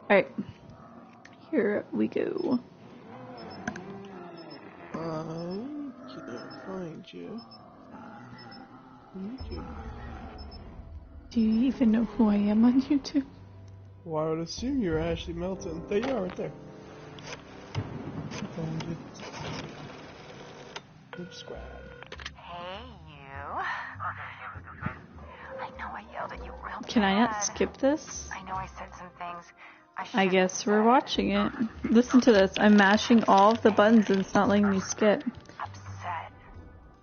Alright. Here we go. Can't find you. YouTube. Do you even know who I am on YouTube? Well, I would assume you're Ashley Melton. There you are, right there. I found you. Subscribe. Hey, you. I know I yelled at you real bad. Can I not skip this? I know I said some things I guess we're watching it. Listen to this. I'm mashing all of the buttons and it's not letting me skip. Upset.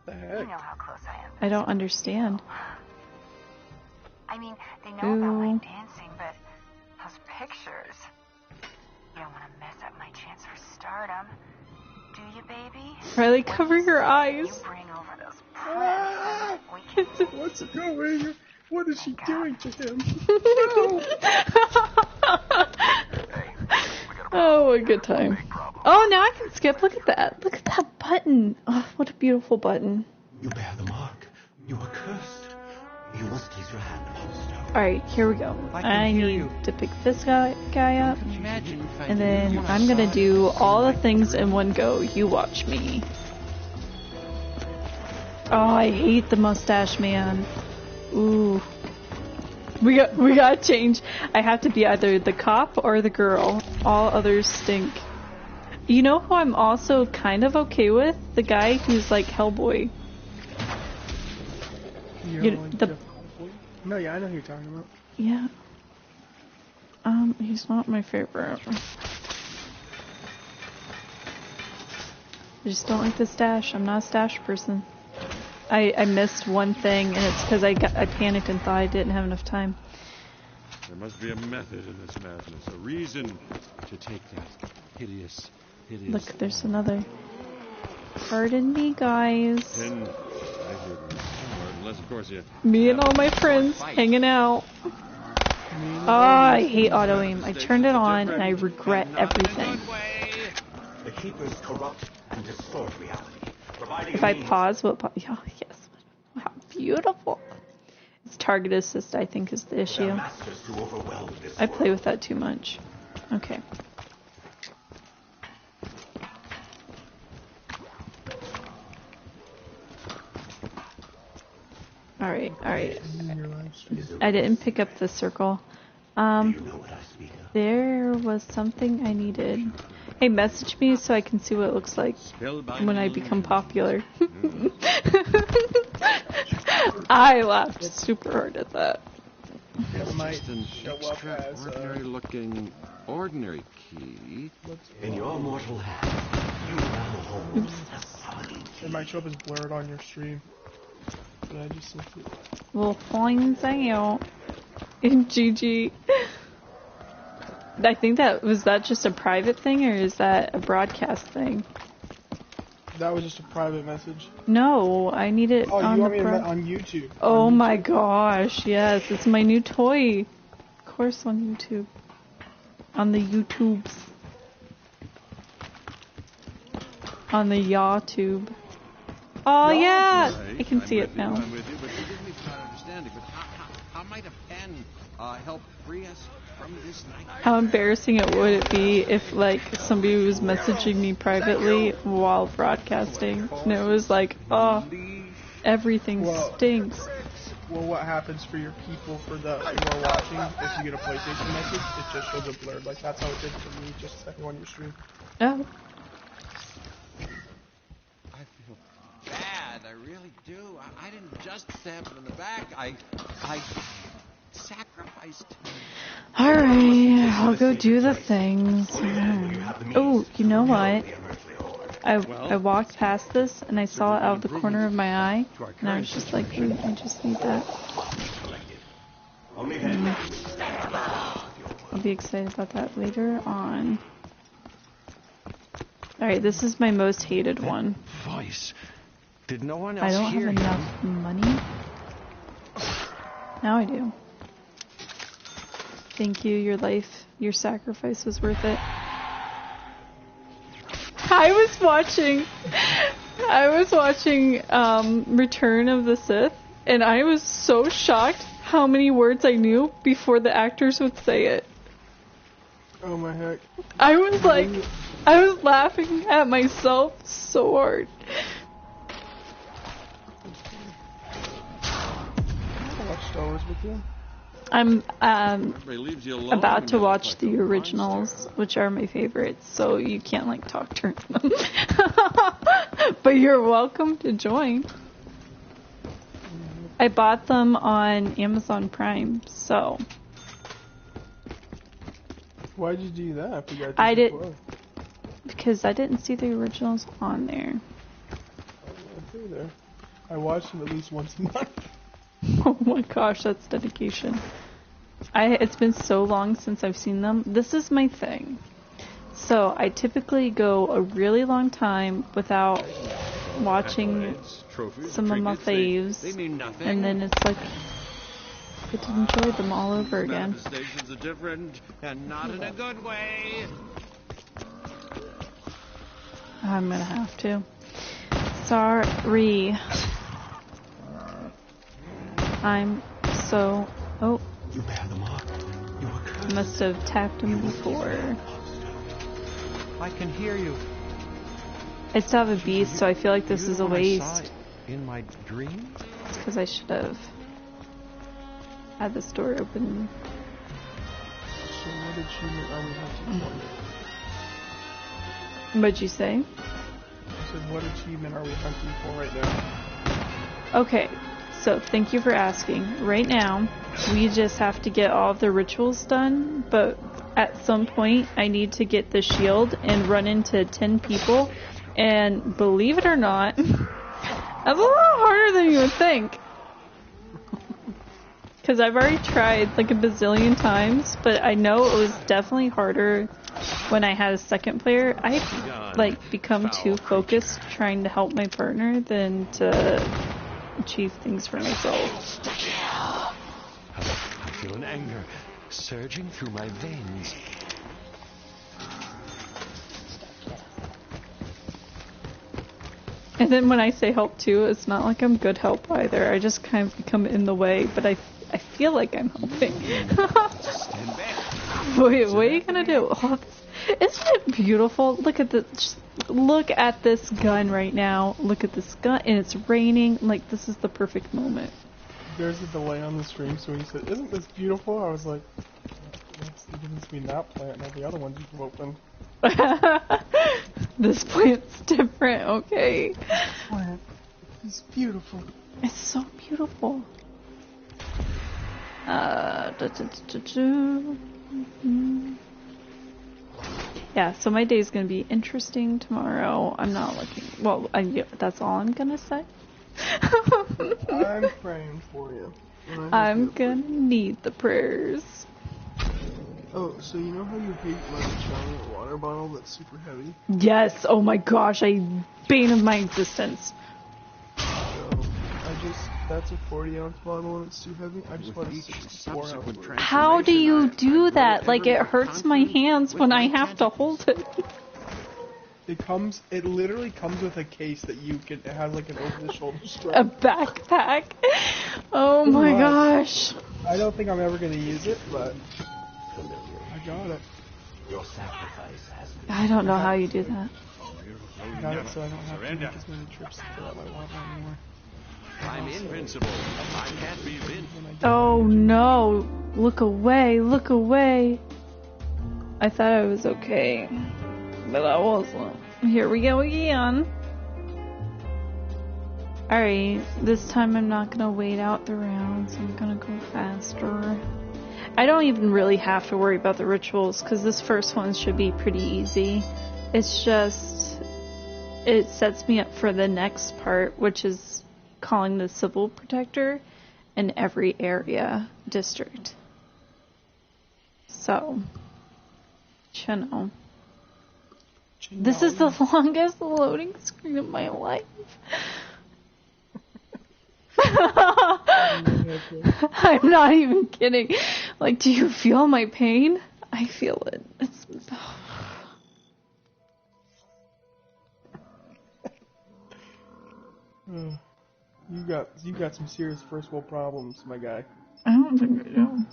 The heck? You know how close I am. I don't understand. I mean, they know about my dancing, but those pictures. You don't want to mess up my chance for stardom. Do you, baby? Riley, cover your eyes. You bring over those prints. We can... What's going? What is she doing to him? Oh, a good time. Oh, now I can skip. Look at that. Look at that button. Oh, what a beautiful button. You bear the mark. You are cursed. You must place your hand upon the stone. Alright, here we go. I need to pick this guy up. And then I'm gonna do all the things in one go. You watch me. Oh, I hate the mustache man. Ooh. We gotta change. I have to be either the cop or the girl. All others stink. You know who I'm also kind of okay with? The guy who's like Hellboy. No, yeah, I know who you're talking about. Yeah. He's not my favorite. I just don't like the stash. I'm not a stash person. I missed one thing, and it's because I panicked and thought I didn't have enough time. There must be a method in this madness, a reason to take that hideous. Look, there's another. Pardon me, guys. Then unless of course you. Me and all my friends hanging out. Oh, I hate auto aim. I turned it on, and I regret everything. The keepers corrupt and distort reality. If I pause, what? Oh, yes. How beautiful. It's target assist, I think, is the issue. I play with that too much. Okay. Alright. I didn't pick up the circle. There was something I needed. Hey, message me so I can see what it looks like when I become popular. I laughed super hard at that. It might show up as ordinary looking ordinary key. In your mortal hand, you now hold it might show up as blurred on your stream. But I just simply... Well, finds out in GG. I think was that just a private thing or is that a broadcast thing? That was just a private message. No, I need it on you want me to on YouTube. Oh on YouTube. My gosh, yes, it's my new toy. Of course on YouTube. On the YouTubes. On the YawTube. Oh yeah! I can see it now. How might a pen help free us from this nightmare? How embarrassing would it be if like somebody was messaging me privately while broadcasting and it was like, oh, everything stinks. Well, what happens for your people, for the who are watching, if you get a PlayStation message, it just shows up blurred. Like that's how it did for me, just a second on your stream. Oh. I feel bad, I really do. I didn't just stab him in the back. I sacrificed him. Alright, I'll go do the things. Oh, you know what? I walked past this and I saw it out of the corner of my eye and I was just like, ooh, I just need that. I'll be excited about that later on. Alright, this is my most hated one. Voice. Did no one I else don't have hear enough money. Now I do. Thank you, your life, your sacrifice was worth it. I was watching Return of the Sith, and I was so shocked how many words I knew before the actors would say it. Oh my heck. I was laughing at myself so hard. I'll watch Star Wars with you. I'm Everybody leaves you alone about to when you watch look the like a originals, monster. which are my favorites, so you can't like talk during them. But you're welcome to join. I bought them on Amazon Prime, so Why'd you do that? If you got I Disney did Plus? because I didn't see the originals on there. It's either. I watch them at least once a month. Oh my gosh, that's dedication. It's been so long since I've seen them. This is my thing. So I typically go a really long time without watching Accolades, trophies, some of my trinkets, faves, they mean nothing. and then it's like I get to enjoy them all over again. Manifestations are different, and not in a good way. I'm gonna have to. Sorry. I'm so... Oh, You bear the mark. You are cursed. must have tapped him before. I can hear you. I still have a beast, so I feel like this You're is the a one I saw waste. in my dream? It's because I should have had this door open. So what achievement are we hunting for? What'd you say? I said, what achievement are we hunting for right now? Okay, so thank you for asking. Right now, we just have to get all of the rituals done, but at some point, I need to get the shield and run into 10 people, and believe it or not, that's a little harder than you would think. Because I've already tried like a bazillion times, but I know it was definitely harder when I had a second player. I like become too focused trying to help my partner than to achieve things for myself. I feel an anger surging through my veins. And then when I say help too, it's not like I'm good help either. I just kind of become in the way, but I feel like I'm helping. Wait, what are you gonna do? Oh, isn't it beautiful? Look at this. Look at this gun right now. Look at this gun, and it's raining. Like, this is the perfect moment. There's a delay on the stream, so when you said, isn't this beautiful? I was like, what's the difference between that plant and all the other ones you've opened? This plant's different, okay? Plant is beautiful. It's so beautiful. Yeah, so my day's gonna be interesting tomorrow. I'm not looking. Well, that's all I'm gonna say. I'm praying for you. I'm gonna need the prayers. Oh, so you know how you hate my giant water bottle that's super heavy? Yes, oh my gosh, bane of my existence. So, that's a 40-ounce bottle and it's too heavy. I just want a 64-ounce one. How do you do that? Like, it hurts my hands when I have to hold it. It literally comes with a case that it has like an over-the-shoulder strap. A backpack? Oh my gosh. I don't think I'm ever going to use it, but I got it. Your sacrifice has been. I don't know how you do that. I got it so I don't have to make as many trips to fill out my water anymore. I'm invincible. I can't be invincible. Oh no. Look away, look away. I thought I was okay, but I wasn't. Here we go again. Alright, this time I'm not gonna wait out the rounds. I'm gonna go faster. I don't even really have to worry about the rituals because this first one should be pretty easy. It's just, it sets me up for the next part, which is calling the civil protector in every area district. So, you know. This is the longest loading screen of my life. I'm not even kidding. Like, do you feel my pain? I feel it. It's... You got some serious first world problems, my guy. I don't think I do.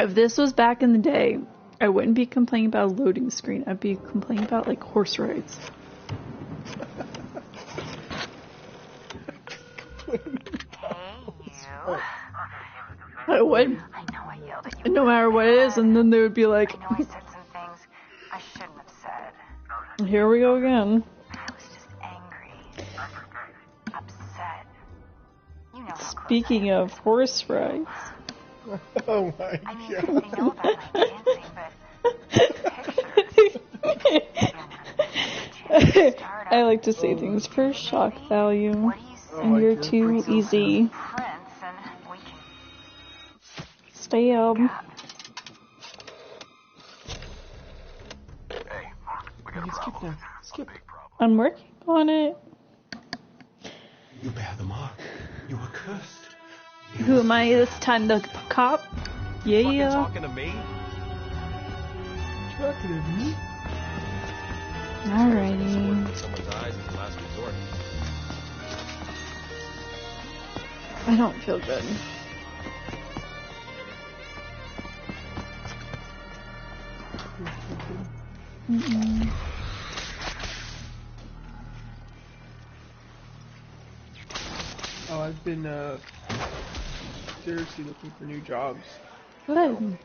If this was back in the day, I wouldn't be complaining about a loading screen. I'd be complaining about like horse rides. I would. I know I yelled at you. No matter what it is, and then they would be like, I know I said some things I shouldn't have said. here we go again. I was just angry. Upset. You know how close Speaking of horse rides. Oh my I mean, god. they know about my dancing, but pictures. I like to say things for shock value. What do you say? And you're God. too easy. Prince, and we can Stab. You can skip now. Skip. I'm working on it. You bear the mark. You are cursed. Who am I this time? The cop? Yeah. Talking to me? Talking to me? Alrighty. Someone's eyes is the last resort. I don't feel good. Mm-mm. Oh, I've been seriously looking for new jobs. Good.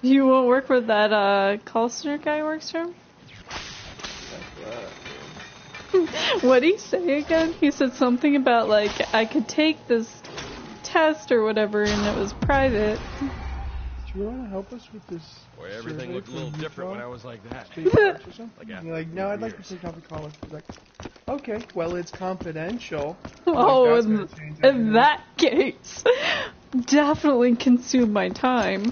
You won't work with that call center guy works from? What'd he say again? He said something about like I could take this test or whatever and it was private. Do you want to help us with this? Boy, everything survey looked a for little Utah? different when I was like that. State parks or something? Like after You're like, no, I'd like to years. take off the call. He's like, okay, well, it's confidential. Oh, Like, that's in, gonna change in everything. that case, definitely consume my time.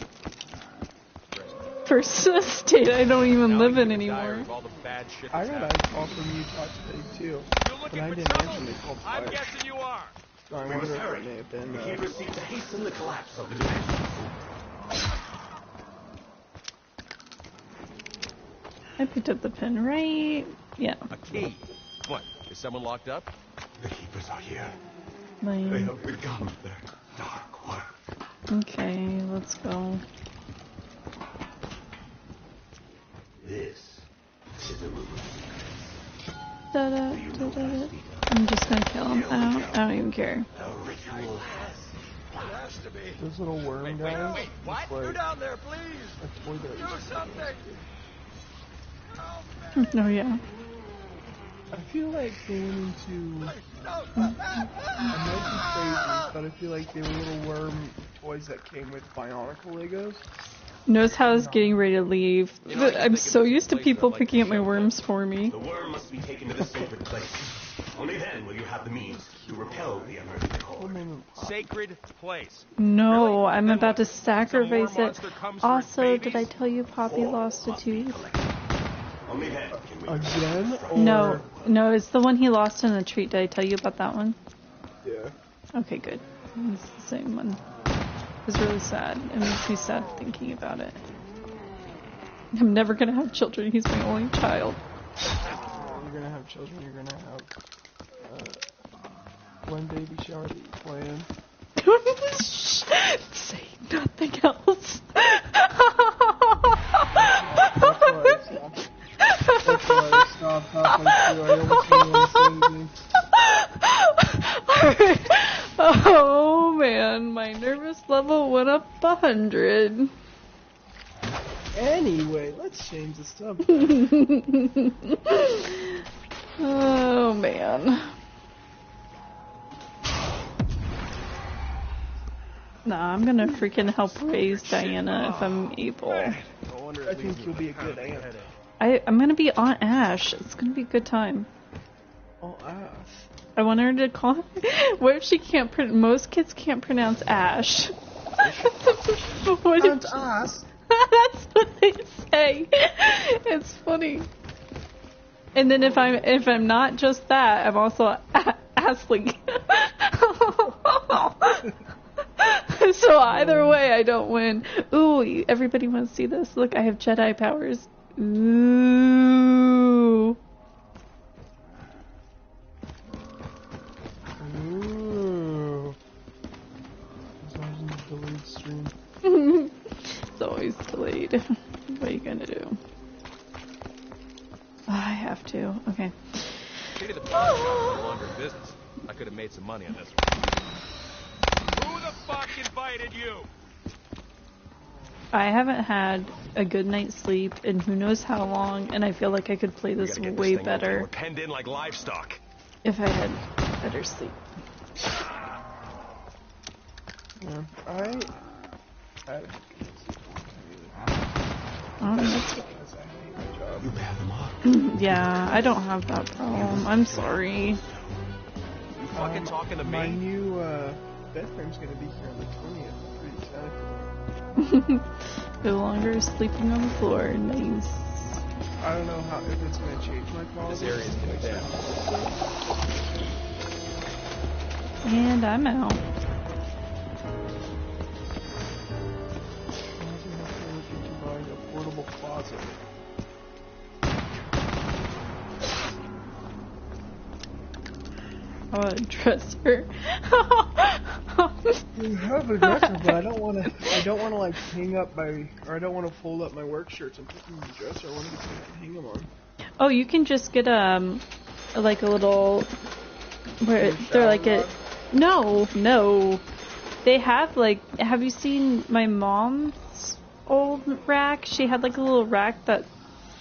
For a state I don't even Now live I in keep a diary anymore. of all the bad shit I that's got happened. a call from Utah today, too. You're But looking I for didn't trouble? answer, they called I'm fire. guessing you are. So I wonder if it may have been, He received to hasten the collapse of the dimension. I picked up the pen right. Yeah. A key. What? Is someone locked up? The keepers are here. They Lame. have begun their dark work. Okay, let's go. This is a room. Da -da, da -da -da. I'm just gonna kill him. I don't even care. The ritual has. Those little worm guys. Wait, what? it's like, Go down there, please. that's boy that Do something. Oh yeah. I feel like they went into. I might be crazy, but I feel like they were little worm toys that came with Bionicle Legos. Notice how I was getting ready to leave. You know, I can I'm think of so this used to place people I'd like picking to up my show worms for me. The worm must be taken to the sacred place. Only then will you have the means to repel the unearthly Full cord. name of Pop. Sacred place. No, Really? I'm Then about to what? sacrifice Some war it. monster comes for its Also, did I babies? tell you Poppy Four lost a must be tooth? collected. Only then can we Again? Or... No, no, it's the one he lost in the treat. Did I tell you about that one? Yeah. Okay, good. It's the same one. It was really sad. It makes me sad thinking about it. I'm never gonna have children. He's my only child. You're gonna have children, you're gonna have one baby shower that you plan. Say nothing else. That's why I stopped halfway through. I almost didn't want to say anything. Oh man, my nervous level went up 100. Anyway, let's change the subject. Oh man. Nah, I'm gonna freaking help raise Diana if I'm able. I think you'll be a good aunt. I'm gonna be Aunt Ash. It's gonna be a good time. Oh, ass. I want her to call. What if she can't? Most kids can't pronounce Ash. What if? Aunt ass? That's what they say. It's funny. And then if I'm not just that, I'm also Asling. So either way, I don't win. Ooh, everybody wants to see this. Look, I have Jedi powers. Ooh. Ooh. As long as you delete stream. delayed. What are you gonna do? Oh, I have to. Okay. Pity the pawn shop is no longer in business. I could have made some money on this one. Who the fuck invited you? I haven't had a good night's sleep in who knows how long, and I feel like I could play this way better We're penned in like livestock. if I had better sleep. Yeah, I had a That's because I hate my job. You bear them up. yeah, I don't have that problem. I'm sorry. You fucking talking to me? My new bed frame's gonna be here on the 20th. I'm pretty excited for that. No longer sleeping on the floor. Nice. I don't know how if it's gonna change my quality. This area's condemned. And I'm out. Looking to buy a portable closet. Oh, a dresser. You have a dresser, but I don't want to like hang up my, or I don't want to fold up my work shirts and put them in the dresser. I want to get something to hang them on. Oh, you can just get like a little where they're like a no. They have like, have you seen my mom's old rack? She had like a little rack that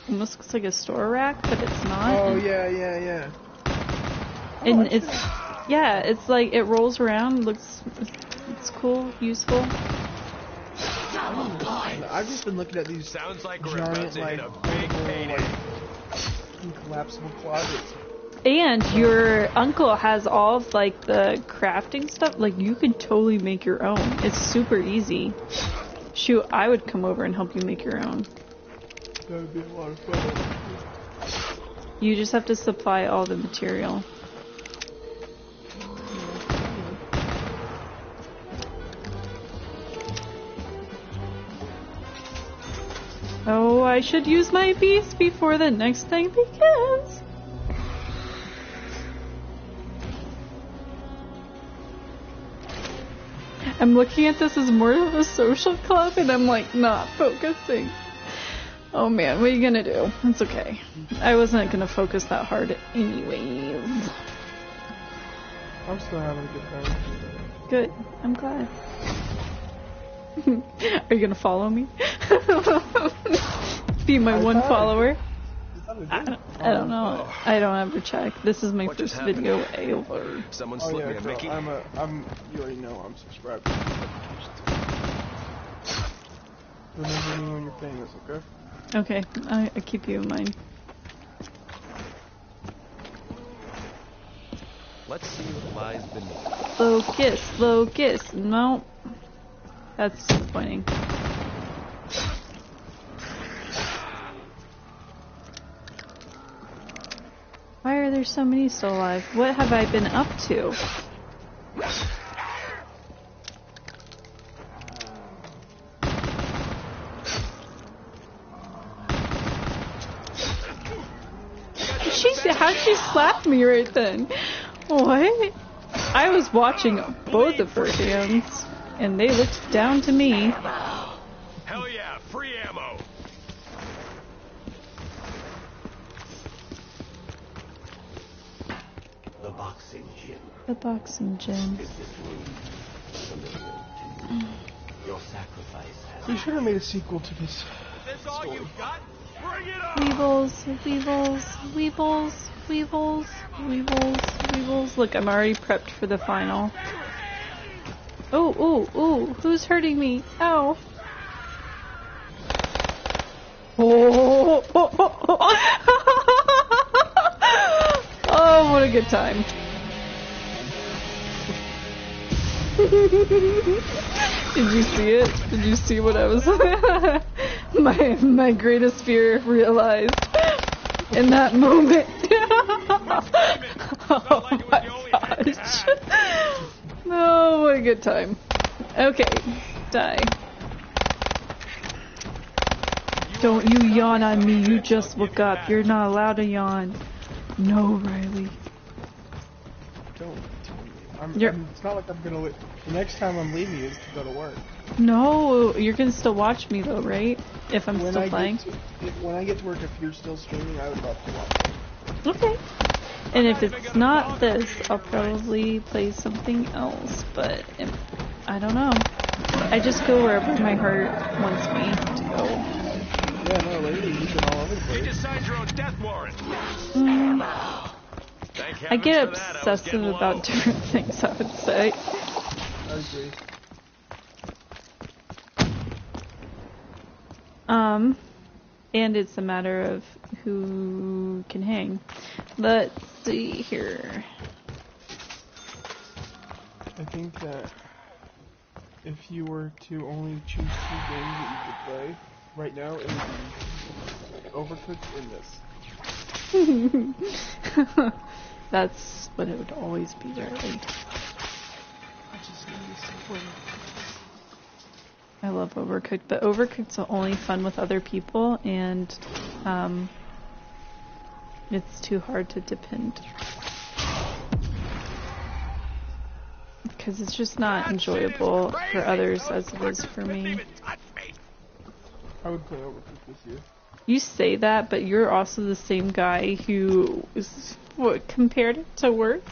almost looks like a store rack, but it's not. Oh yeah. And it's like it rolls around, it's cool, useful. I've just been looking at these Sounds like we're about giant to like hit a big portable, payday. like collapsible closets. And your uncle has all of like the crafting stuff. Like you can totally make your own. It's super easy. Shoot, I would come over and help you make your own. That would be a lot of fun. You just have to supply all the material. Oh, I should use my beast before the next thing begins. I'm looking at this as more of a social club and I'm like not focusing. Oh man, what are you gonna do? It's okay. I wasn't gonna focus that hard anyways. I'm still having a good time. Good. I'm glad. Are you gonna follow me? Be my one follower? I don't know. I don't ever check. This is my What just first video happened? ever. Someone Oh slipped yeah, me a so Mickey. you already know I'm subscribed to notifications. Remember me when you're paying this, okay? Okay, I keep you in mind. Let's see what lies beneath. Focus. No. That's disappointing. Why are there so many still alive? What have I been up to? How'd she slap me right then? What? I was watching both of her hands, and they looked down to me. Hell yeah, free ammo. The boxing gym The boxing gym. is this room familiar to you? Your sacrifice has We should have made a sequel to this. This all you got? Bring it on! Weevils. Look, I'm already prepped for the final. Oh, who's hurting me? Ow. Oh, what a good time. Did you see it? Did you see what I was my greatest fear realized in that moment. Oh my gosh. Oh, what a good time. Okay, die. Don't you yawn on me, you just woke up. You're not allowed to yawn. No, Riley. Don't tell me It's not like I'm gonna. The next time I'm leaving is to go to work. No, you're gonna still watch me though, right? If I'm still playing. When I get to work, if you're still streaming, I would love to watch it. Okay. And if it's not this, I'll probably play something else. But I don't know. I just go wherever my heart wants me to go. Yeah, no, lately you've been all over the place. You decide your own death warrant. I get obsessive about different things, I would say. I agree. And it's a matter of who can hang. Let's see here. I think that if you were to only choose 2 games that you could play right now, it would be Overcooked and this. That's what it would always be, Charlie. I just need to play. I love Overcooked, but Overcooked's only fun with other people, and it's too hard to depend. Because it's just not enjoyable for others as it is for me. I would play Overcooked with you. You say that, but you're also the same guy who compared it to work.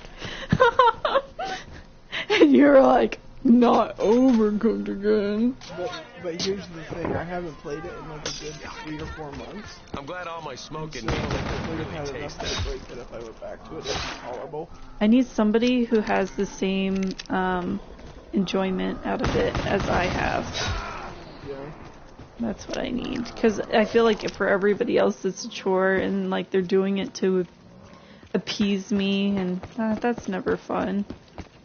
And you're like, not Overcooked again. But here's the thing, I haven't played it in like a good 3 or 4 months. I'm glad all my smoking So, means I I can would really have had taste enough it. of a break that if I went back to it, it'd be tolerable. I need somebody who has the same enjoyment out of it as I have. Yeah. That's what I need. Because I feel like for everybody else it's a chore and like they're doing it to appease me, and that's never fun.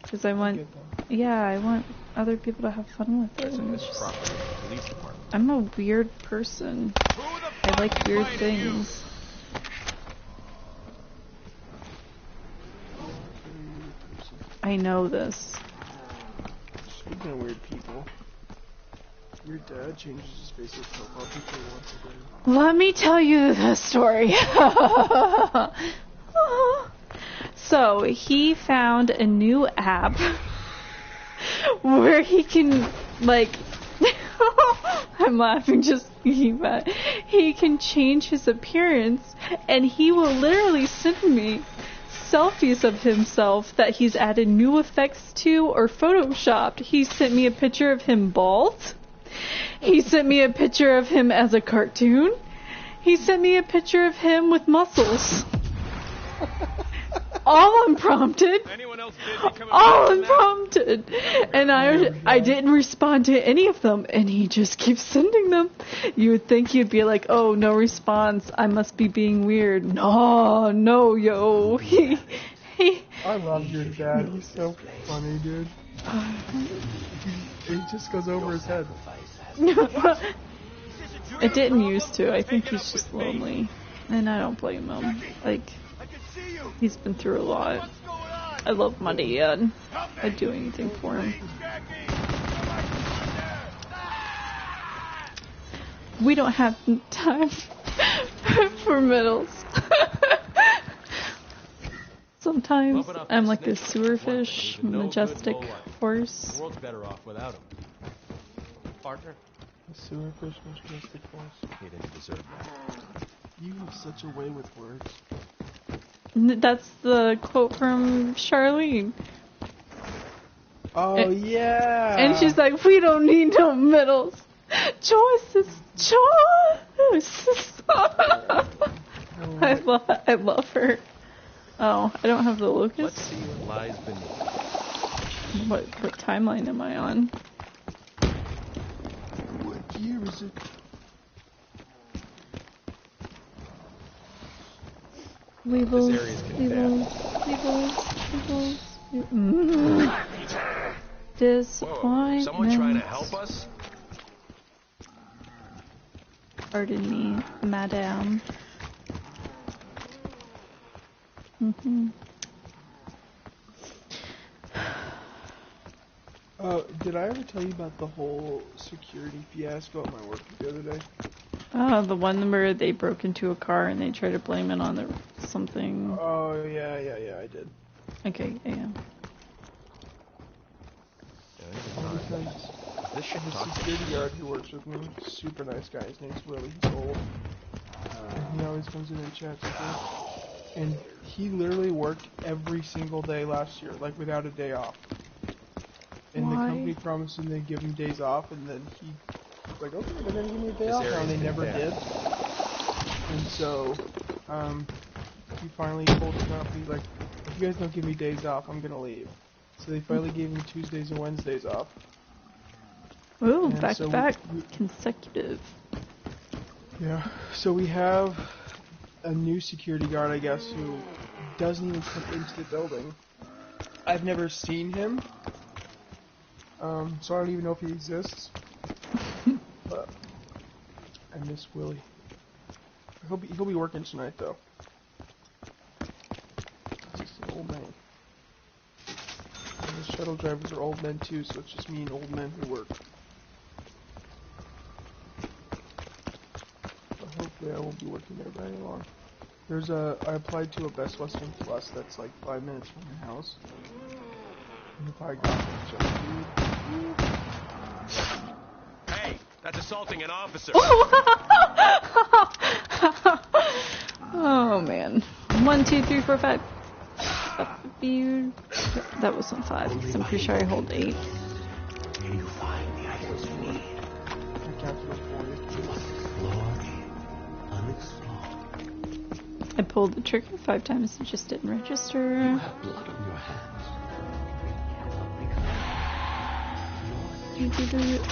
Because I want, I want other people to have fun with it. And it's just, I'm a weird person. I like weird things. I know this. Speaking of weird people, your dad changes his Facebook profile picture once again. Let me tell you the story. So, he found a new app where he can, like, I'm laughing just thinking about it. He can change his appearance, and he will literally send me selfies of himself that he's added new effects to or photoshopped. He sent me a picture of him bald. He sent me a picture of him as a cartoon. He sent me a picture of him with muscles. All unprompted. All unprompted. And I didn't respond to any of them, and he just keeps sending them. You would think you'd be like, oh, no response. I must be being weird. No, yo. He I love your dad. He's so funny, dude. He just goes over his head. It didn't used to. I think he's just lonely. And I don't blame him. Like, he's been through a lot. I love my dad. I'd do anything for him. We don't have time for medals. Sometimes I'm like this sewer fish, majestic horse. The world's better off without him. Partner? The sewer fish majestic horse. He didn't deserve that. You have such a way with words. That's the quote from Charlene. Oh, yeah. And she's like, we don't need no medals. Choices. I love her. Oh, I don't have the locust. Let's see what lies beneath. What timeline am I on? What year is it? Weevils. This area's condemned. Disappointment. Someone trying to help us? Pardon me, madame. Did I ever tell you about the whole security fiasco at my work the other day? Oh, the one where they broke into a car and they tried to blame it on something. Oh, yeah, I did. Okay, yeah. because This shit the talks. security guard who works with me, super nice guy. His name's Willie. He's old. And he always comes in and chats with me. And he literally worked every single day last year, like without a day off. And the Why? company promised him they'd give him days off, and then he was like, okay, they're gonna give me a day This off now, area's and they been never bad. did. And so, he finally told the company, like, if you guys don't give me days off, I'm gonna leave. So they finally gave him Tuesdays and Wednesdays off. Ooh, And back so to back, we- consecutive. Yeah, so we have a new security guard, I guess, who doesn't even come into the building. I've never seen him, so I don't even know if he exists. But I miss Willie. He'll be working tonight though. He's just an old man. And the shuttle drivers are old men too, so it's just me and old men who work. Hopefully I won't be working there very long. I applied to a Best Western Plus that's like 5 minutes from my house. And if I got it, just Hey, that's assaulting an officer. Oh man. 1, 2, 3, 4, 5. That was on 5, because I'm pretty sure I hold 8. Can you find the items you need? I can't do it for you. Explore the unexplored. I pulled the trigger 5 times, it just didn't register. You have blood on your hands.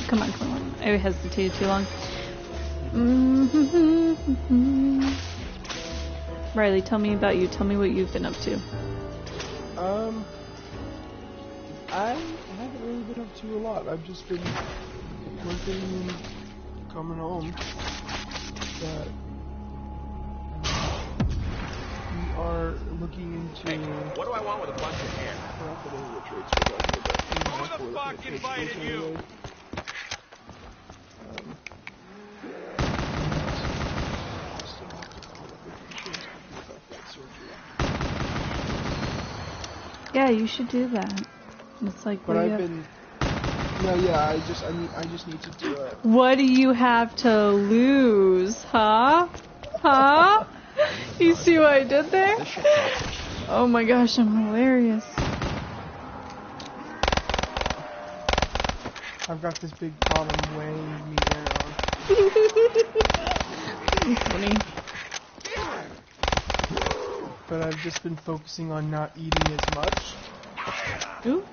Come on, come on. I hesitated too long. Riley, tell me about you. Tell me what you've been up to. I haven't really been up to a lot. I've just been working and coming home. But we are looking into. Hey, what do I want with a bunch of hair? I forgot the name of the traits we're talking about. Who the fuck invited you? Yeah, you should do that. It's like, But what do you I've have- been. No, yeah, I just need to do it. What do you have to lose, huh? Huh? You see what I did there? This shit talks. Oh my gosh, I'm hilarious. I've got this big problem weighing me down. It's funny. But I've just been focusing on not eating as much. Ooh.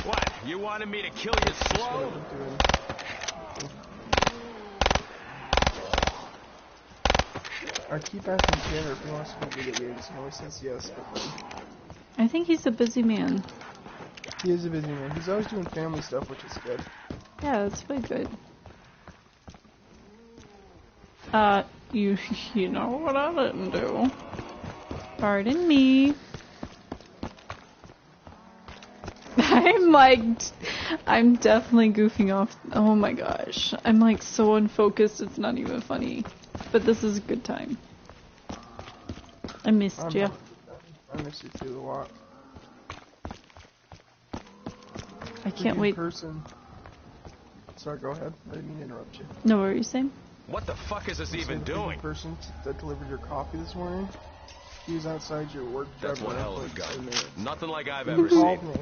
What? You wanted me to kill you That's what slow? I've been doing. I keep asking Tanner if he wants to play video games, and he always says yes, but then I think he's a busy man. he is a busy man. He's always doing family stuff, which is good. Yeah, that's really good. You know what I didn't do. Pardon me. I'm definitely goofing off. Oh my gosh. I'm like so unfocused, it's not even funny. But this is a good time. I missed you. I miss you too a lot. I can't In wait. person. Sorry, go ahead. I didn't mean to interrupt you. No, what were you saying? What the fuck is this The even same doing? person that delivered your coffee this morning. He was outside your work. That's driving one hell around of a for 10 gun. minutes. Nothing like I've He ever called seen. me,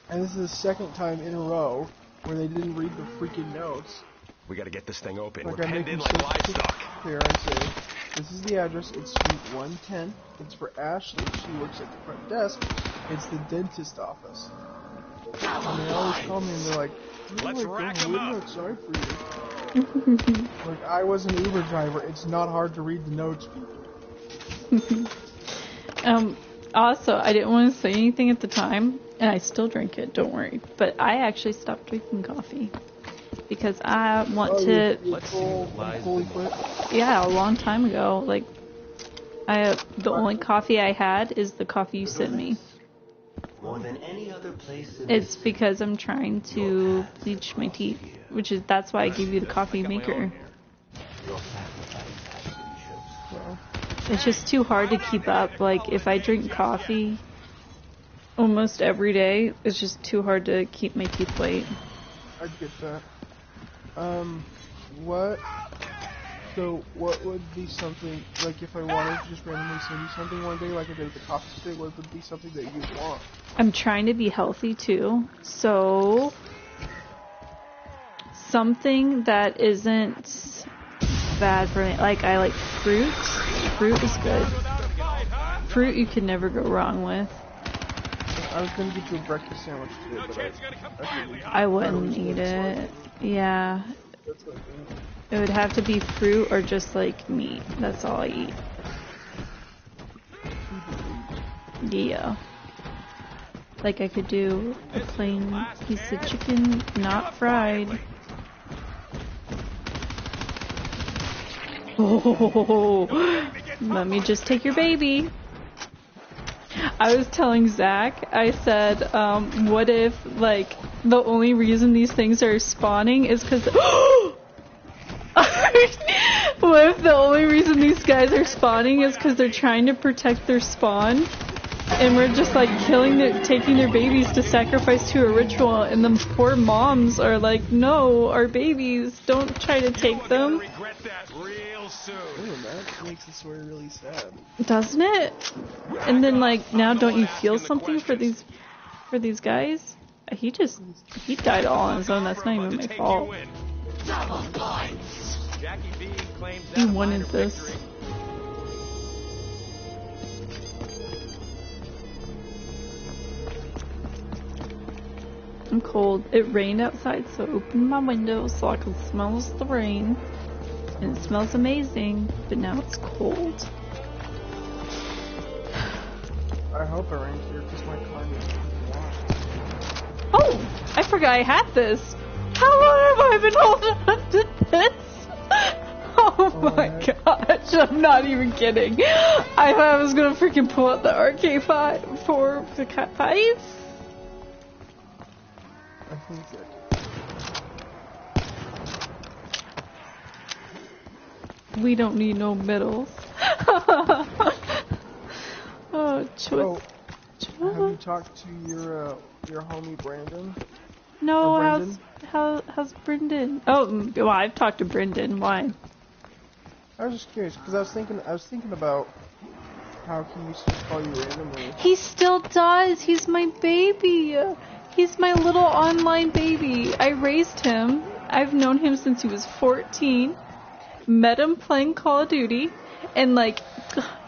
and this is the second time in a row where they didn't read the freaking notes. We gotta get this thing open. Like We're I make penned in them like so livestock. clear. I say, this is the address. It's Suite 110. It's for Ashley. She works at the front desk. It's the dentist office. And they always call me and they're like, Let's rack 'em I'm up. outside for you. Like, I was an Uber driver. It's not hard to read the notes, people. Also, I didn't want to say anything at the time, and I still drink it, don't worry. But I actually stopped drinking coffee. Because I want to... You're Let's see what lies fully beneath. quit? Yeah, a long time ago. Like, the only coffee I had is the coffee you sent me. More than any other place in It's this because I'm trying to bleach my teeth, that's why I gave you the coffee Got my maker. own here. your sacrifice has been chosen. Well, It's just too hard to keep up. Like, if I drink coffee almost every day, it's just too hard to keep my teeth white. I get that. What? So, what would be something, like if I wanted to just randomly send you something one day, like I did with the coffee stick, what would be something that you'd want? I'm trying to be healthy too, so something that isn't bad for me. Like, I like fruit. Fruit is good. Fruit you can never go wrong with. I was gonna get you a breakfast sandwich today, but I wouldn't eat it. Yeah. that's okay. It would have to be fruit or just like meat. That's all I eat. Yeah. Like I could do a plain piece of chicken, not fried. Oh, let me just take your baby. I was telling Zach, I said, what if, like, the only reason these things are spawning is because... What if the only reason these guys are spawning is because they're trying to protect their spawn? And we're just, like, taking their babies to sacrifice to a ritual, and the poor moms are like, no, our babies, don't try to take them. Ooh, that makes the story really sad. Doesn't it? And then, like, now don't you feel something for these guys? He died all on his own. That's not even my fault. He wanted this. I'm cold. It rained outside, so I opened my window so I could smell the rain. And it smells amazing, but now it's cold. I hope it rains here because my car needs to be washed. Oh! I forgot I had this! How long have I been holding on to this? Oh my gosh, I'm not even kidding. I thought I was gonna freaking pull out the RK5 for the Cat 5. I think that. We don't need no medals. Oh, Have you talked to your homie Brandon? No, how's Brendan? Oh, well, I've talked to Brendan. Why? I was just curious because I was thinking about how he used to just call you randomly. He still does. He's my baby. He's my little online baby. I raised him. I've known him since he was 14. Met him playing Call of Duty, and like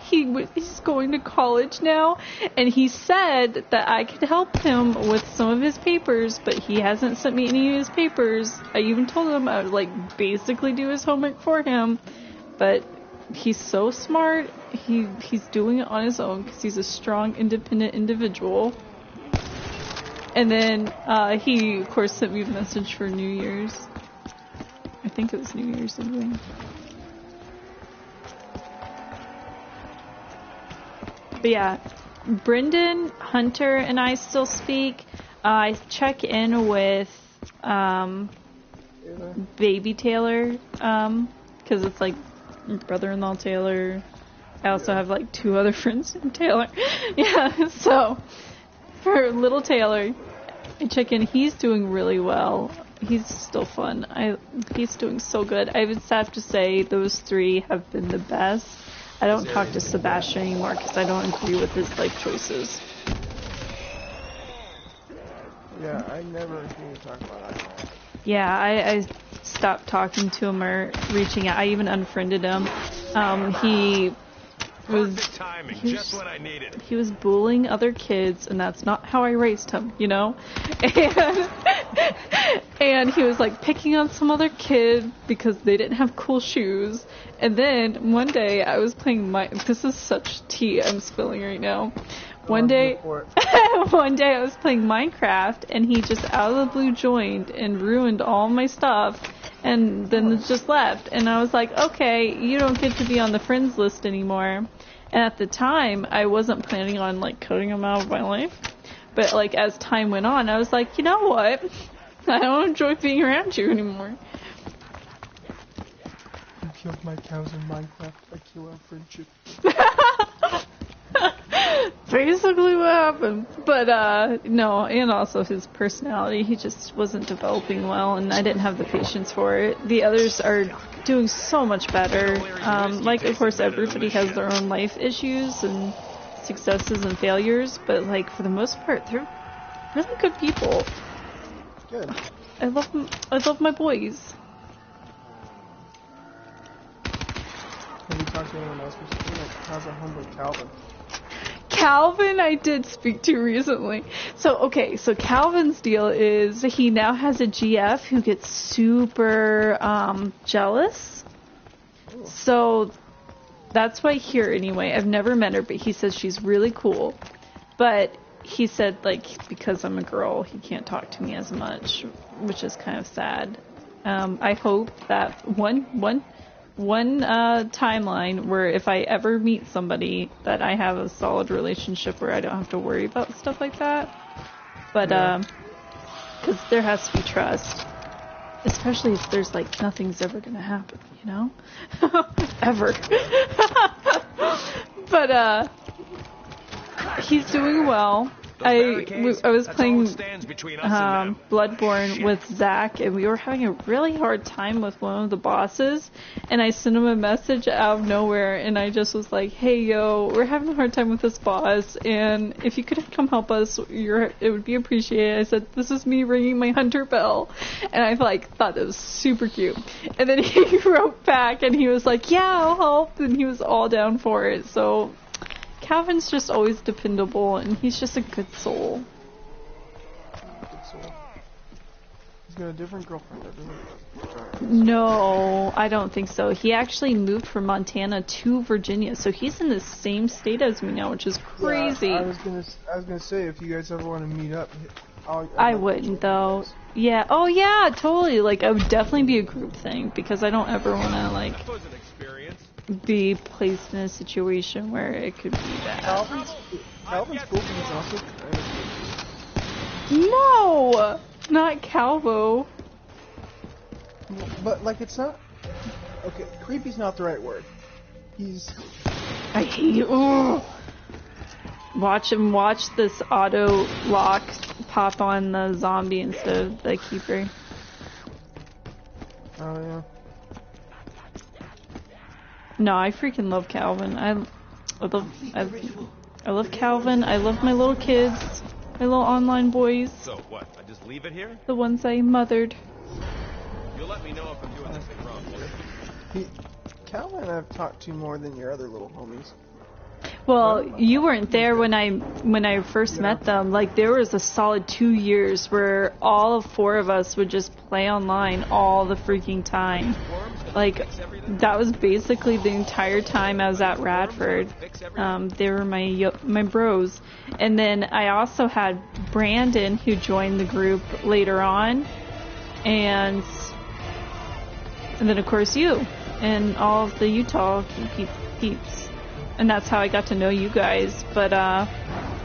he's going to college now, and he said that I could help him with some of his papers, but he hasn't sent me any of his papers. I even told him I would like basically do his homework for him, but he's so smart. He's doing it on his own because he's a strong, independent individual. And then he of course sent me a message for New Year's. I think it was New Year's anyway. But yeah, Brendan, Hunter, and I still speak. I check in with baby Taylor, because it's like brother-in-law Taylor. I also have like 2 other friends named Taylor. Yeah, so for little Taylor, I check in. He's doing really well. He's still fun. He's doing so good. I would have to say those 3 have been the best. I don't talk to Sebastian anymore because I don't agree with his life choices. Yeah, I never hear you talk about that. Yeah, I stopped talking to him or reaching out. I even unfriended him. He was bullying other kids, and that's not how I raised him, you know? And he was like picking on some other kid because they didn't have cool shoes. And then one day I was playing this is such tea I'm spilling right now. One day I was playing Minecraft, and he just out of the blue joined and ruined all my stuff, and then just left. And I was like, okay, you don't get to be on the friends list anymore. And at the time, I wasn't planning on like cutting him out of my life. But like as time went on, I was like, you know what? I don't enjoy being around you anymore. You killed my cows in Minecraft. I kill our friendship. Basically what happened. But, no, and also his personality. He just wasn't developing well, and I didn't have the patience for it. The others are doing so much better. Like, of course, everybody has their own life issues and successes and failures, but, like, for the most part, they're really good people. Good. I love my boys. Have you talked to anyone else? How's it home with Calvin? Calvin I did speak to recently. So Calvin's deal is he now has a GF who gets super jealous. Ooh. So that's why here anyway. I've never met her, but he says she's really cool. But he said, like, because I'm a girl, he can't talk to me as much, which is kind of sad. I hope that one timeline where if I ever meet somebody that I have a solid relationship where I don't have to worry about stuff like that. But, because there has to be trust. Especially if there's, like, nothing's ever gonna happen, you know? Ever. But, he's doing well. I was playing Bloodborne with Zach, and we were having a really hard time with one of the bosses, and I sent him a message out of nowhere, and I just was like, hey, yo, we're having a hard time with this boss, and if you could come help us, it would be appreciated. I said, this is me ringing my hunter bell, and I, like, thought that was super cute. And then he wrote back, and he was like, yeah, I'll help, and he was all down for it, so Calvin's just always dependable, and he's just a good soul. Good soul. He's got a different girlfriend, doesn't he? No, I don't think so. He actually moved from Montana to Virginia, so he's in the same state as me now, which is crazy. Yeah, I was gonna say, if you guys ever want to meet up, I wouldn't though. Yeah. Oh yeah, totally. Like, I would definitely be a group thing because I don't ever want to like be placed in a situation where it could be bad. Calvin's cool, but he's also kind of creepy. No, not Calvo. But like, it's not. Okay, creepy's not the right word. I hate. Ugh. Watch this auto lock pop on the zombie instead of the keeper. Oh yeah. No, I freaking love Calvin. I love Calvin. I love my little kids, my little online boys. So what? I just leave it here? The ones I mothered. You'll let me know if I'm doing this thing wrong. Calvin I've talked to more than your other little homies. Well, you weren't there when I first met them. Like, there was a solid 2 years where all 4 of us would just play online all the freaking time. Like, that was basically the entire time I was at Radford. They were my bros. And then I also had Brandon, who joined the group later on. And then, of course, you. And all of the Utah peeps. And that's how I got to know you guys. But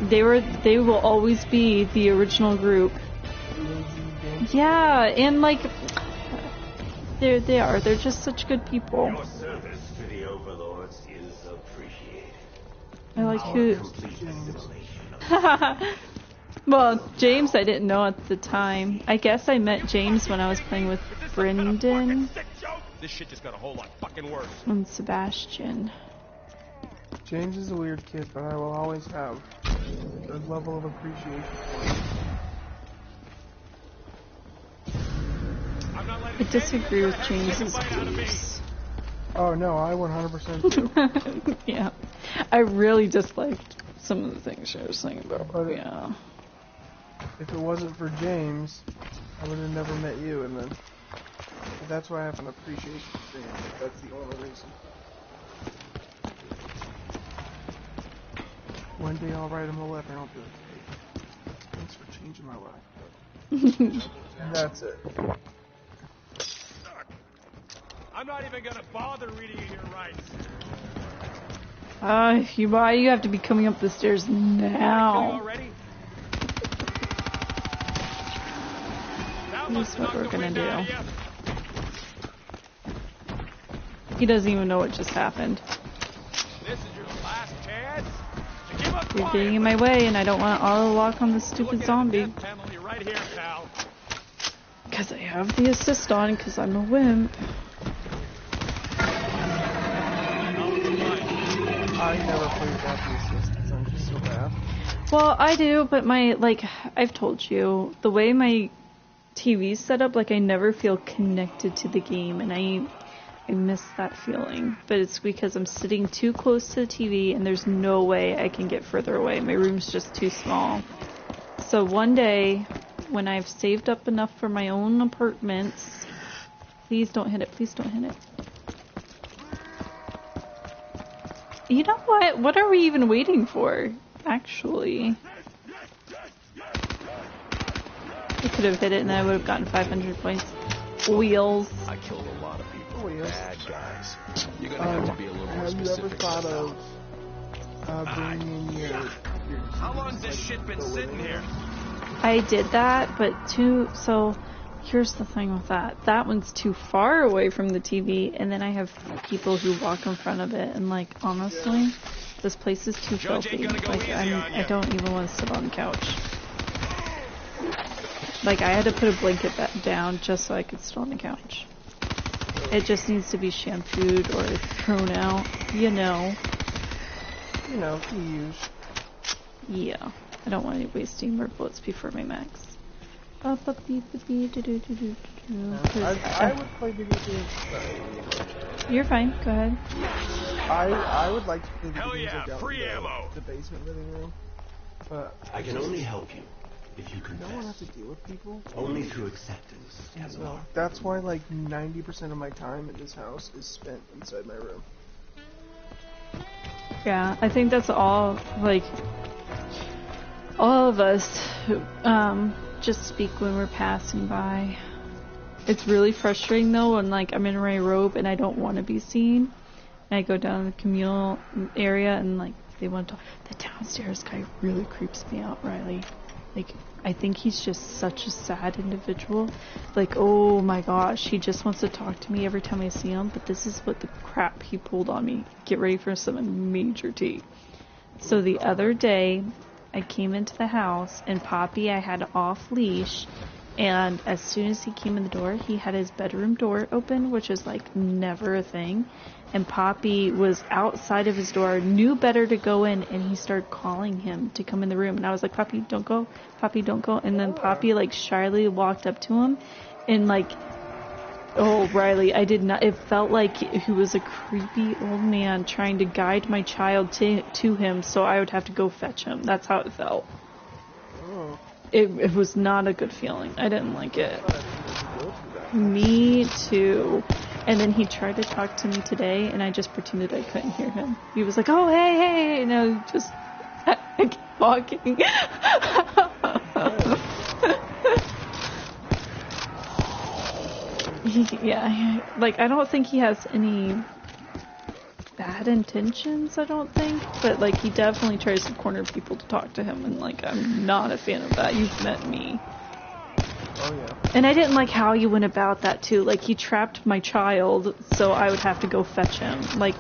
they will always be the original group. Yeah, and like they're just such good people. Your service to the overlords is appreciated. I like who. Well, James I didn't know at the time. I guess I met James when I was playing with Brendan. This shit just got a whole lot fucking worse. And Sebastian. James is a weird kid, but I will always have a level of appreciation for him. I disagree with James's views. Oh no, I 100% do. Yeah. I really disliked some of the things she was saying about, but yeah. If it wasn't for James, I would have never met you, and then that's why I have an appreciation for James. That's the only reason. One day I'll write him a letter and I'll be like, hey, thanks for changing my life. And that's it. I'm not even gonna bother reading you your rights. Why you have to be coming up the stairs now? That's what we're gonna do. He doesn't even know what just happened. This is your last chance to give up You're getting in my way, and I don't want to auto-lock on the stupid zombie. Right here, pal. Because I have the assist on, because I'm a wimp. I never played without the assist because I'm just so bad. Well, I do, but I've told you, the way my TV's set up, I never feel connected to the game, and I miss that feeling. But it's because I'm sitting too close to the TV, and there's no way I can get further away. My room's just too small. So one day, when I've saved up enough for my own apartments, please don't hit it, please don't hit it. You know what? What are we even waiting for? Actually, I could have hit it and then I would have gotten 500 points. Wheels. I killed a lot of people. Bad guys. You're gonna have to be a little more Have you ever specific. thought of bringing in your How long's this shit been sitting here? I did that, but so here's the thing with that. That one's too far away from the TV, and then I have people who walk in front of it, and honestly, this place is too filthy. I don't even want to sit on the couch. I had to put a blanket down just so I could sit on the couch. It just needs to be shampooed or thrown out, you know. You know, you use. Yeah, I don't want to waste any more bullets before my max. I would play video games. You're fine, go ahead. I would like to play video Hell games yeah, down free in ammo. the basement living room. But I can only help you if you I don't want to have confess. to deal with people. Only through acceptance, Casimir. That's why 90% of my time in this house is spent inside my room. Yeah, I think that's all, all of us just speak when we're passing by. It's really frustrating though when I'm in my robe and I don't want to be seen. And I go down to the communal area and they want to talk. The downstairs guy really creeps me out, Riley. I think he's just such a sad individual. Oh my gosh, he just wants to talk to me every time I see him, but this is what the crap he pulled on me. Get ready for some major tea. So the other day, I came into the house, and Poppy I had off leash, and as soon as he came in the door, he had his bedroom door open, which is never a thing. And Poppy was outside of his door, knew better to go in, and he started calling him to come in the room. And I was like, Poppy, don't go. Poppy, don't go. And then Poppy, shyly walked up to him, and oh, Riley, I did not, it felt like he was a creepy old man trying to guide my child to him, so I would have to go fetch him. That's how it felt. Oh. It was not a good feeling. I didn't like it. Me too. And then he tried to talk to me today, and I just pretended I couldn't hear him. He was like, oh, hey, and I was just kept walking. Yeah, I don't think he has any bad intentions, I don't think. But, he definitely tries to corner people to talk to him, and, I'm not a fan of that. You've met me. Oh, yeah. And I didn't like how you went about that, too. He trapped my child, so I would have to go fetch him. I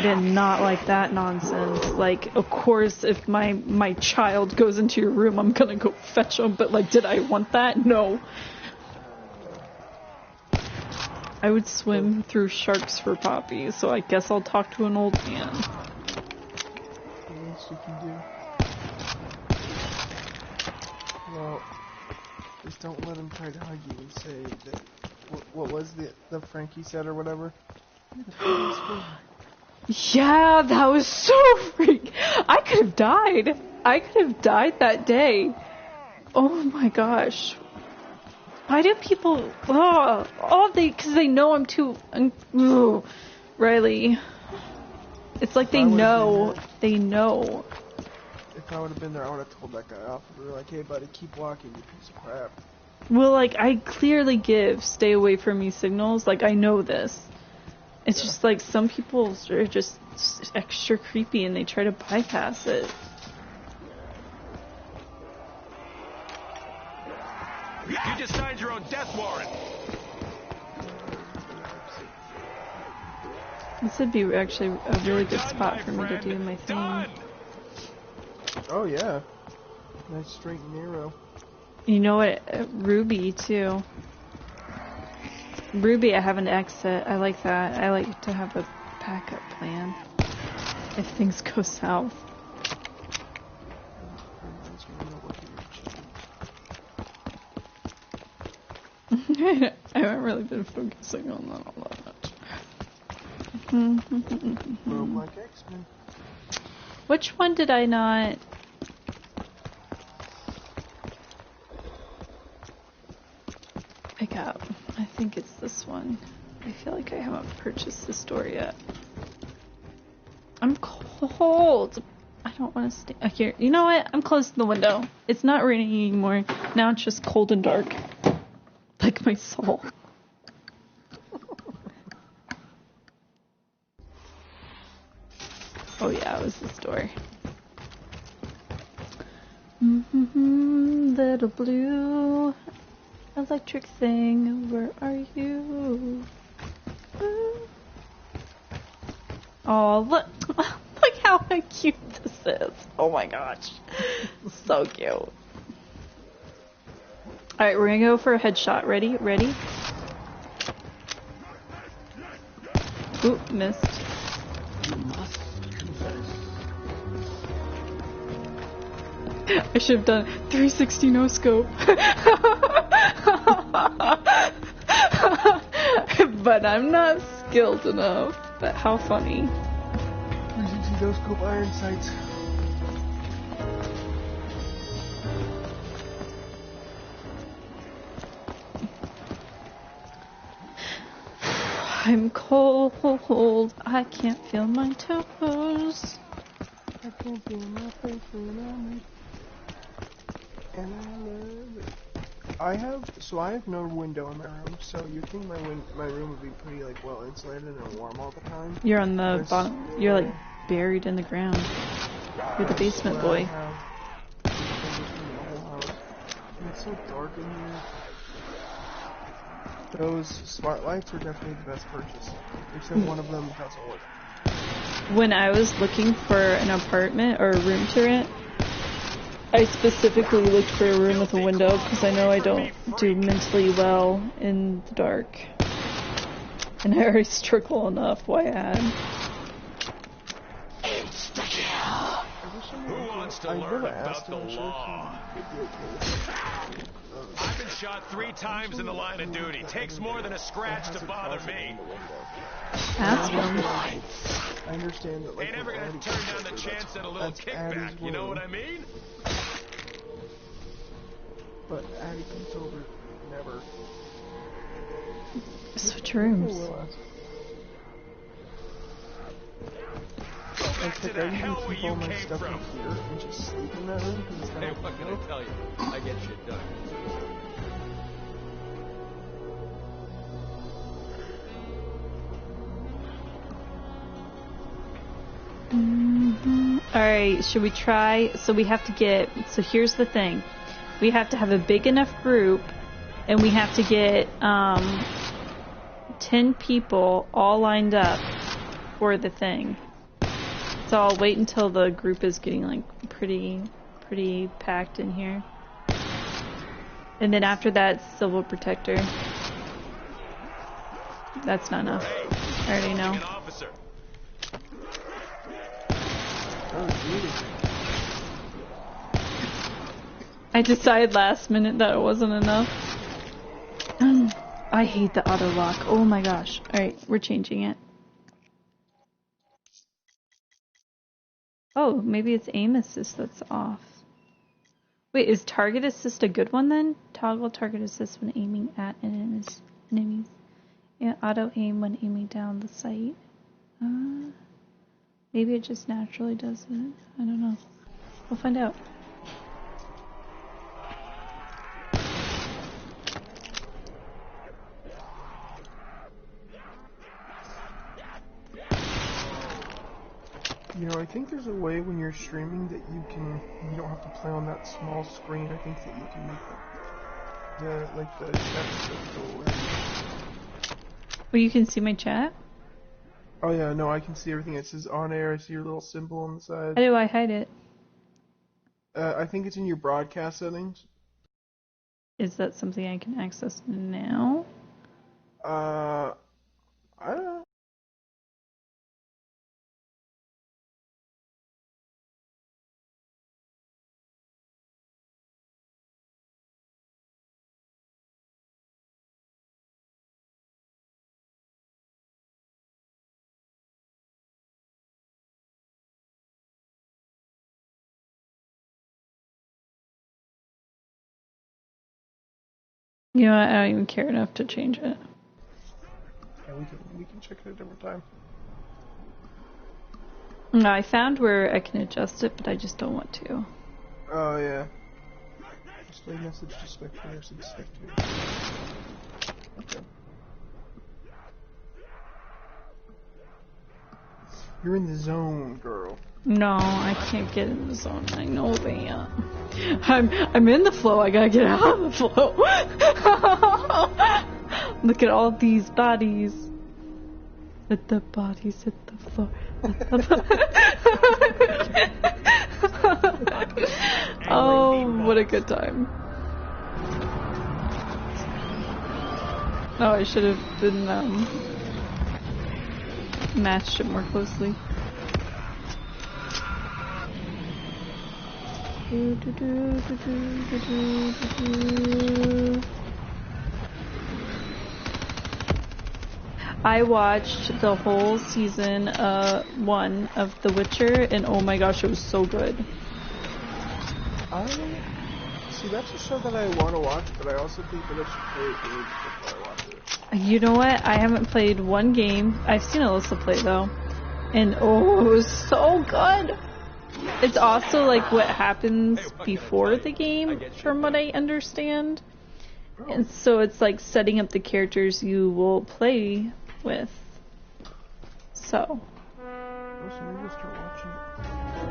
did not like that nonsense. Of course, if my child goes into your room, I'm gonna go fetch him, but, did I want that? No. I would swim through sharks for Poppy, so I guess I'll talk to an old man. What else you can do? Well, just don't let him try to hug you and say that. What was the Frankie said or whatever? Yeah, that was so freak. I could have died. I could have died that day. Oh my gosh. Why do people? Because they know I'm too. Riley. It's they know. They know. If I would have been there, I would have told that guy off. We were like, hey, buddy, keep walking, you piece of crap. Well, I clearly give stay away from me signals. I know this. It's just some people are just extra creepy and they try to bypass it. You just signed your own death warrant. This would be actually a really good spot for me to do my thing. Oh yeah. Nice straight and narrow. You know what? Ruby too. Ruby, I have an exit. I like that. I like to have a backup plan if things go south. I haven't really been focusing on that all that much. Like X-Men. Which one did I not? Pick up. I think it's this one. I feel like I haven't purchased the store yet. I'm cold. I don't want to stay here. You know what? I'm closing the window. It's not raining anymore. Now it's just cold and dark. Like my soul. Oh yeah, it was the store. Little blue electric thing, where are you? Oh, look how cute this is. Oh my gosh. So cute. Alright, we're gonna go for a headshot. Ready? Ready? Ooh, missed. I should have done 360 no scope. But I'm not skilled enough. But how funny. 360 no scope iron sights. I'm cold. I can't feel my toes. I can't feel my face when I'm and I love it. I have no window in my room, so you'd think my room would be pretty like well insulated and warm all the time. You're on the bottom. You're like buried in the ground. You're the basement boy. It's so dark in here. Those smart lights are definitely the best purchase, except one of them doesn't work. When I was looking for an apartment or a room to rent, I specifically looked for a room with a window because I know I don't do mentally well in the dark. And I already struggle enough. Why add? Who wants to learn about the law? I've been shot 3 times in the line of duty. Takes more than a scratch to bother me. Ask him. I understand that. Like, Ain't never gonna turn down the chance at a little kickback. You know what I mean? But Addie comes over, never. Switch rooms. Go back to the hell where you came stuff from. Here and just sleep in that room because it's Hey, what can I tell you? I get shit done. Alright, should we try? So we have to get, so here's the thing. We have to have a big enough group, and we have to get 10 people all lined up for the thing. So I'll wait until the group is getting like pretty packed in here. And then after that, Civil Protector. That's not enough. I already know. I decided last minute that it wasn't enough. I hate the auto lock. Oh my gosh. Alright, we're changing it. Oh, maybe it's aim assist that's off. Wait, is target assist a good one then? Toggle target assist when aiming at enemies. Yeah, auto aim when aiming down the sight. Maybe it just naturally does it. I don't know. We'll find out. You know, I think there's a way when you're streaming that you don't have to play on that small screen. I think that you can make the chat go away. Well, you can see my chat? Oh yeah, no, I can see everything. It says on air. I see your little symbol on the side. How do I hide it? I think it's in your broadcast settings. Is that something I can access now? I don't know. You know what? I don't even care enough to change it. Yeah, we can check it at a different time. No, I found where I can adjust it, but I just don't want to. Oh yeah. Display message to spectators and spectators. Okay. You're in the zone, girl. No, I can't get in the zone. I know that. I'm in the flow. I gotta get out of the flow. Look at all these bodies. Let the bodies hit the floor. Oh, what a good time. Oh, I should have been matched it more closely. I watched the whole season 1 of The Witcher, and oh my gosh, it was so good. See, that's a show that I want to watch, but I also think that I should play a game before I watch it. You know what? I haven't played one game. I've seen Alyssa play though, and oh, it was so good. It's also like what happens before the game, from what I understand. And so it's like setting up the characters you will play with. So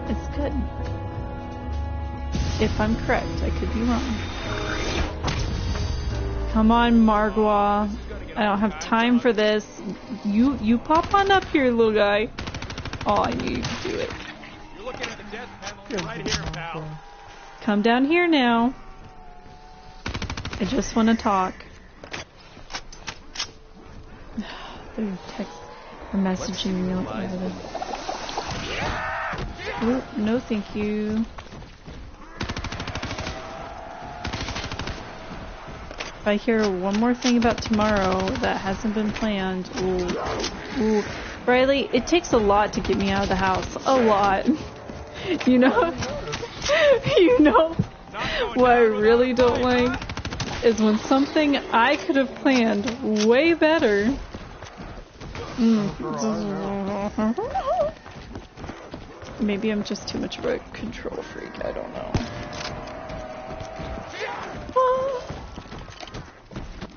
it's good. If I'm correct, I could be wrong. Come on, Margwa. I don't have time for this. You pop on up here, little guy. Oh, I knew you could do it. You're looking at the death panel right here, pal. Come down here now. I just want to talk. They're messaging me. Ooh, no, thank you. If I hear one more thing about tomorrow that hasn't been planned, ooh. Riley, it takes a lot to get me out of the house. A lot. You know? You know what I really don't like is when something I could have planned way better. Maybe I'm just too much of a control freak, I don't know.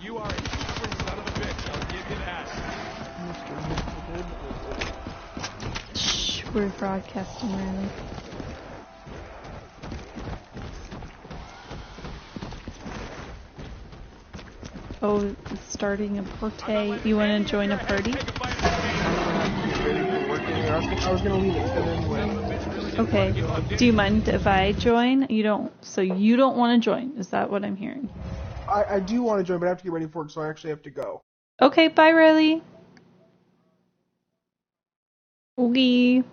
You are a stubborn son of a bitch, I'll give you that. Shh, we're broadcasting, Riley. Oh, it's starting a party. You want to join a party? I was gonna leave it anyway. Okay. Do you mind if I join? You don't. So you don't want to join? Is that what I'm hearing? I do want to join, but I have to get ready for it, so I actually have to go. Okay. Bye, Riley. Okay.